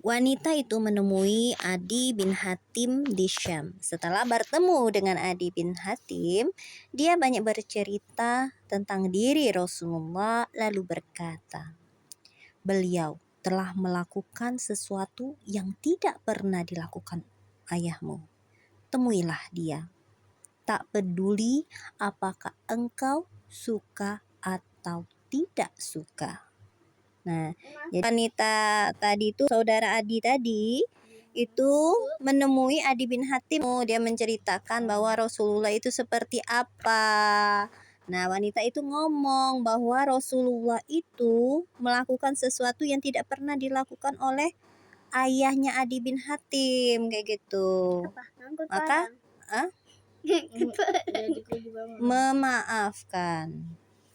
Wanita itu menemui Adi bin Hatim di Syam. Setelah bertemu dengan Adi bin Hatim, dia banyak bercerita tentang diri Rasulullah lalu berkata, "Beliau telah melakukan sesuatu yang tidak pernah dilakukan ayahmu. Temuilah dia. Tak peduli apakah engkau suka atau tidak suka." Nah, jadi wanita tadi itu, saudara Adi tadi, itu menemui Adi bin Hatim. Dia menceritakan bahwa Rasulullah itu seperti apa. Nah, wanita itu ngomong bahwa Rasulullah itu melakukan sesuatu yang tidak pernah dilakukan oleh ayahnya Adi bin Hatim, kayak gitu. Maka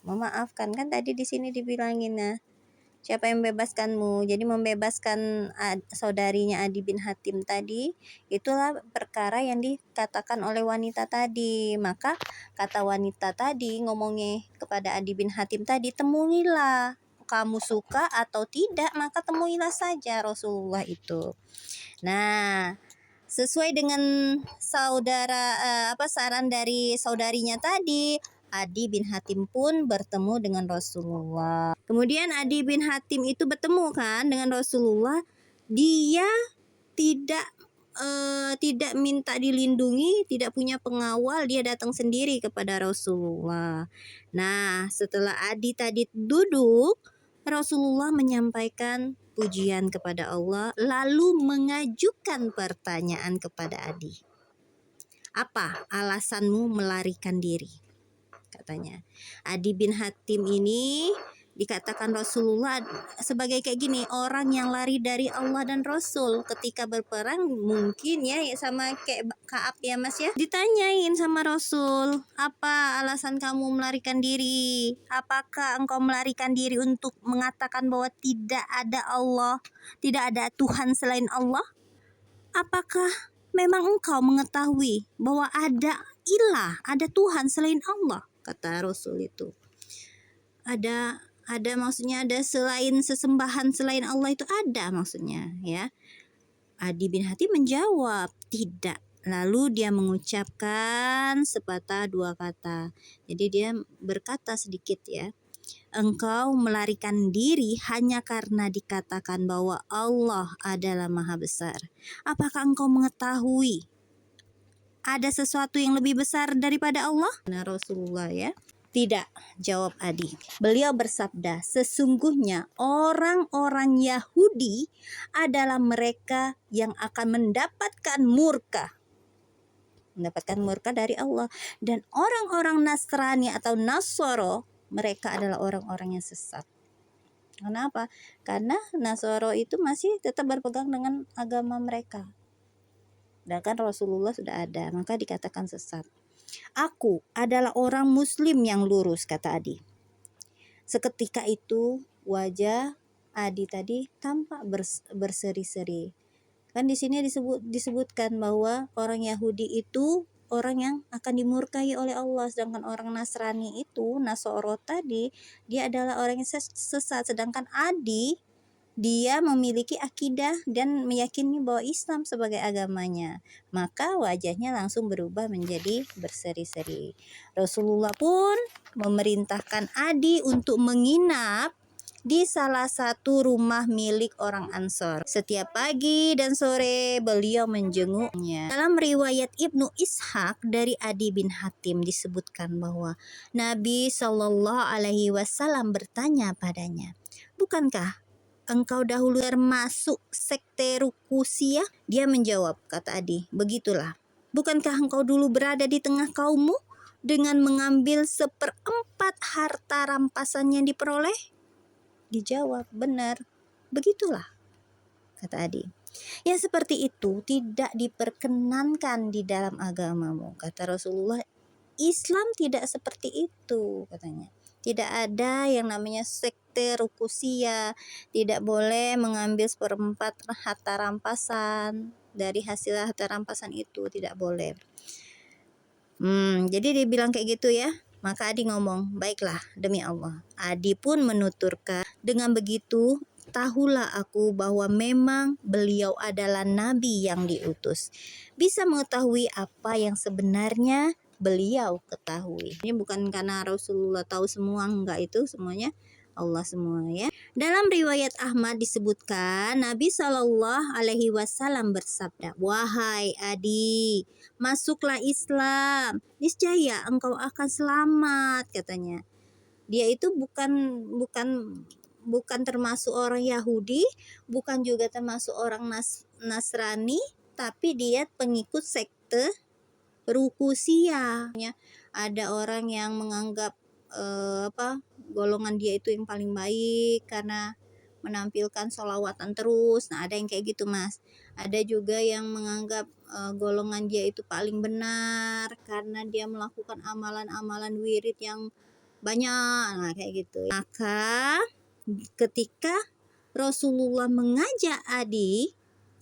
memaafkan kan tadi di sini dibilangin, nah, siapa yang membebaskanmu? Jadi membebaskan saudarinya Adi bin Hatim tadi, itulah perkara yang dikatakan oleh wanita tadi. Maka kata wanita tadi ngomongnya kepada Adi bin Hatim tadi, temuilah, kamu suka atau tidak maka temuilah saja Rasulullah itu. Nah, sesuai dengan saran dari saudarinya tadi, Adi bin Hatim pun bertemu dengan Rasulullah. Kemudian Adi bin Hatim itu bertemu kan dengan Rasulullah. Dia tidak minta dilindungi, tidak punya pengawal, dia datang sendiri kepada Rasulullah. Nah, setelah Adi tadi duduk, Rasulullah menyampaikan pujian kepada Allah, lalu mengajukan pertanyaan kepada Adi. Apa alasanmu melarikan diri? Katanya. Adi bin Hatim ini dikatakan Rasulullah sebagai kayak gini, orang yang lari dari Allah dan Rasul ketika berperang. Mungkin ya sama kayak Ka'ab ya Mas ya, ditanyain sama Rasul, apa alasan kamu melarikan diri? Apakah engkau melarikan diri untuk mengatakan bahwa tidak ada Allah, tidak ada Tuhan selain Allah? Apakah memang engkau mengetahui bahwa ada ilah, ada Tuhan selain Allah? Kata Rasul itu. Ada maksudnya, ada selain sesembahan selain Allah itu ada maksudnya ya. Adi bin Hatim menjawab tidak. Lalu dia mengucapkan sepatah dua kata. Jadi dia berkata sedikit ya. Engkau melarikan diri hanya karena dikatakan bahwa Allah adalah Maha Besar. Apakah engkau mengetahui ada sesuatu yang lebih besar daripada Allah? Nah, Rasulullah ya. Tidak, jawab Adi. Beliau bersabda, sesungguhnya orang-orang Yahudi adalah mereka yang akan mendapatkan murka dari Allah. Dan orang-orang Nasrani atau Nasoro, mereka adalah orang-orang yang sesat. Kenapa? Karena Nasoro itu masih tetap berpegang dengan agama mereka. Sedangkan Rasulullah sudah ada, maka dikatakan sesat. Aku adalah orang Muslim yang lurus, kata Adi. Seketika itu wajah Adi tadi tampak berseri-seri. Kan di sini disebutkan bahwa orang Yahudi itu orang yang akan dimurkai oleh Allah, sedangkan orang Nasrani itu, Nasoro tadi, dia adalah orang yang sesat. Sedangkan Adi, dia memiliki akidah dan meyakini bahwa Islam sebagai agamanya. Maka wajahnya langsung berubah menjadi berseri-seri. Rasulullah pun memerintahkan Adi untuk menginap di salah satu rumah milik orang Ansor. Setiap pagi dan sore beliau menjenguknya. Dalam riwayat Ibnu Ishaq dari Adi bin Hatim disebutkan bahwa Nabi Shallallahu Alaihi Wasallam bertanya padanya, bukankah engkau dahulu termasuk sekte Rukusiyah? Dia menjawab, kata Adi, begitulah. Bukankah engkau dulu berada di tengah kaummu dengan mengambil 1/4 harta rampasan yang diperoleh? Dijawab, benar, begitulah, kata Adi. Yang seperti itu tidak diperkenankan di dalam agamamu, kata Rasulullah. Islam tidak seperti itu, katanya. Tidak ada yang namanya sekte Rukusiyah. Tidak boleh mengambil 1/4 harta rampasan. Dari hasil harta rampasan itu tidak boleh. Jadi dia bilang kayak gitu ya. Maka Adi ngomong, baiklah demi Allah. Adi pun menuturkan, dengan begitu tahulah aku bahwa memang beliau adalah nabi yang diutus. Bisa mengetahui apa yang sebenarnya beliau ketahui. Ini bukan karena Rasulullah tahu semua, enggak, itu semuanya Allah semua ya. Dalam riwayat Ahmad disebutkan Nabi Shallallahu Alaihi Wasallam bersabda, "Wahai Adi, masuklah Islam, niscaya engkau akan selamat," katanya. Dia itu bukan termasuk orang Yahudi, bukan juga termasuk orang Nasrani, tapi dia pengikut sekte Rukusia. Ada orang yang menganggap golongan dia itu yang paling baik karena menampilkan sholawatan terus. Nah, ada yang kayak gitu, Mas. Ada juga yang menganggap golongan dia itu paling benar karena dia melakukan amalan-amalan wirid yang banyak. Nah, kayak gitu. Maka ketika Rasulullah mengajak Adi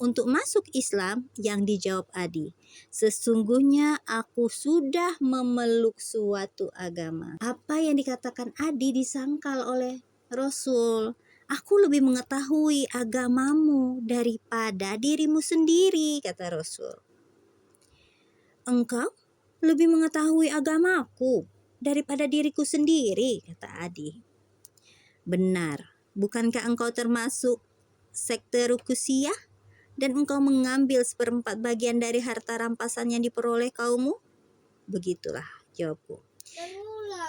untuk masuk Islam, yang dijawab Adi, "Sesungguhnya aku sudah memeluk suatu agama." Apa yang dikatakan Adi disangkal oleh Rasul. "Aku lebih mengetahui agamamu daripada dirimu sendiri," kata Rasul. "Engkau lebih mengetahui agamaku daripada diriku sendiri," kata Adi. "Benar, bukankah engkau termasuk sekte Rukusiyah dan engkau mengambil 1/4 bagian dari harta rampasan yang diperoleh kaummu?" Begitulah jawabku.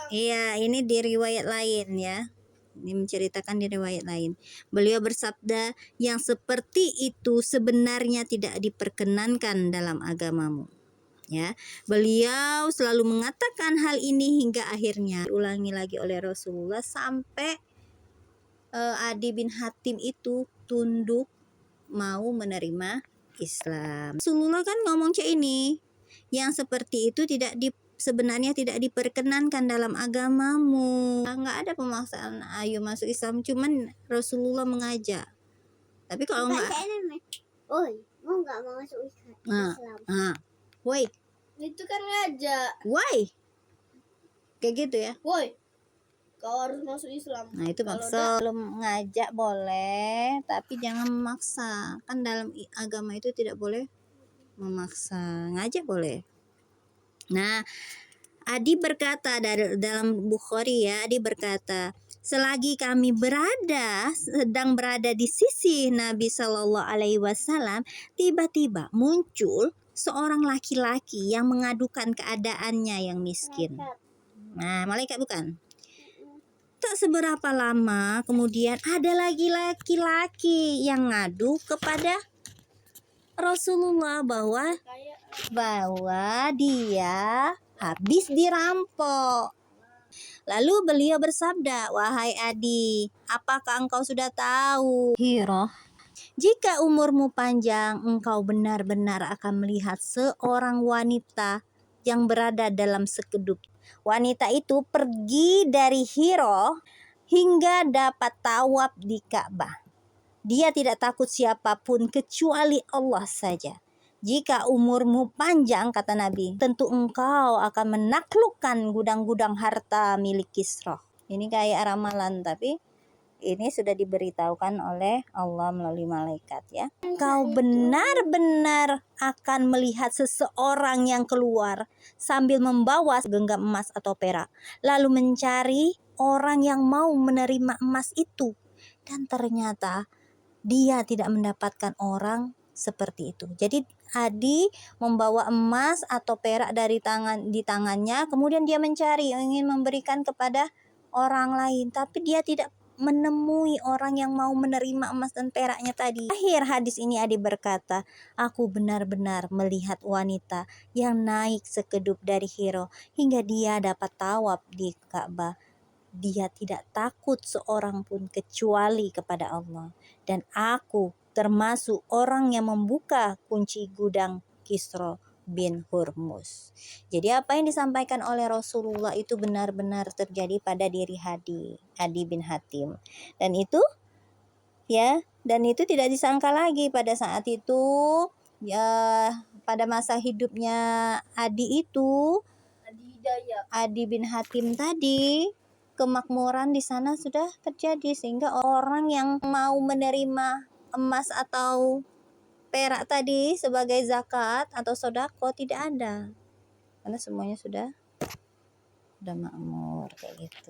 Iya, ini di riwayat lain ya. Ini menceritakan di riwayat lain. Beliau bersabda, "Yang seperti itu sebenarnya tidak diperkenankan dalam agamamu." Ya, beliau selalu mengatakan hal ini hingga akhirnya diulangi lagi oleh Rasulullah sampai Adi bin Hatim itu tunduk mau menerima Islam. Rasulullah kan ngomong kayak ini, yang seperti itu sebenarnya tidak diperkenankan dalam agamamu. Nggak ada pemaksaan ayo masuk Islam, cuman Rasulullah mengajak. Tapi kalau nggak, mau nggak mau masuk Islam? Woi, Itu kan ngajak. woi, kayak gitu ya. Woi, kau harus masuk Islam. Nah, itu maksud. Belum ngajak boleh, tapi jangan memaksa. Kan dalam agama itu tidak boleh memaksa. Ngajak boleh. Nah, Adi berkata dalam Bukhari ya, Adi berkata, "Selagi kami sedang berada di sisi Nabi Shallallahu Alaihi Wasallam, tiba-tiba muncul seorang laki-laki yang mengadukan keadaannya yang miskin." Nah, malaikat bukan? Tak seberapa lama kemudian ada lagi laki-laki yang ngadu kepada Rasulullah bahwa dia habis dirampok. Lalu beliau bersabda, "Wahai Adi, apakah engkau sudah tahu, Hiro, jika umurmu panjang, engkau benar-benar akan melihat seorang wanita yang berada dalam sekedup." Wanita itu pergi dari Hiro hingga dapat tawaf di Ka'bah. Dia tidak takut siapapun kecuali Allah saja. "Jika umurmu panjang," kata Nabi, "tentu engkau akan menaklukkan gudang-gudang harta milik Kisra." Ini kayak ramalan, tapi ini sudah diberitahukan oleh Allah melalui malaikat ya. "Kau benar-benar akan melihat seseorang yang keluar sambil membawa segenggam emas atau perak, lalu mencari orang yang mau menerima emas itu, dan ternyata dia tidak mendapatkan orang seperti itu." Jadi Adi membawa emas atau perak di tangannya, kemudian dia mencari, ingin memberikan kepada orang lain, tapi dia tidak menemui orang yang mau menerima emas dan peraknya tadi. Akhir hadis ini Adi berkata, "Aku benar-benar melihat wanita yang naik sekedup dari Hiro hingga dia dapat tawaf di Ka'bah. Dia tidak takut seorang pun kecuali kepada Allah. Dan aku termasuk orang yang membuka kunci gudang Kisra bin Hurmuz." Jadi apa yang disampaikan oleh Rasulullah itu benar-benar terjadi pada diri Adi bin Hatim. Dan itu tidak disangka lagi pada saat itu ya, pada masa hidupnya Adi bin Hatim tadi, kemakmuran di sana sudah terjadi, sehingga orang yang mau menerima emas atau perak tadi sebagai zakat atau sodako tidak ada, karena semuanya sudah makmur kayak gitu.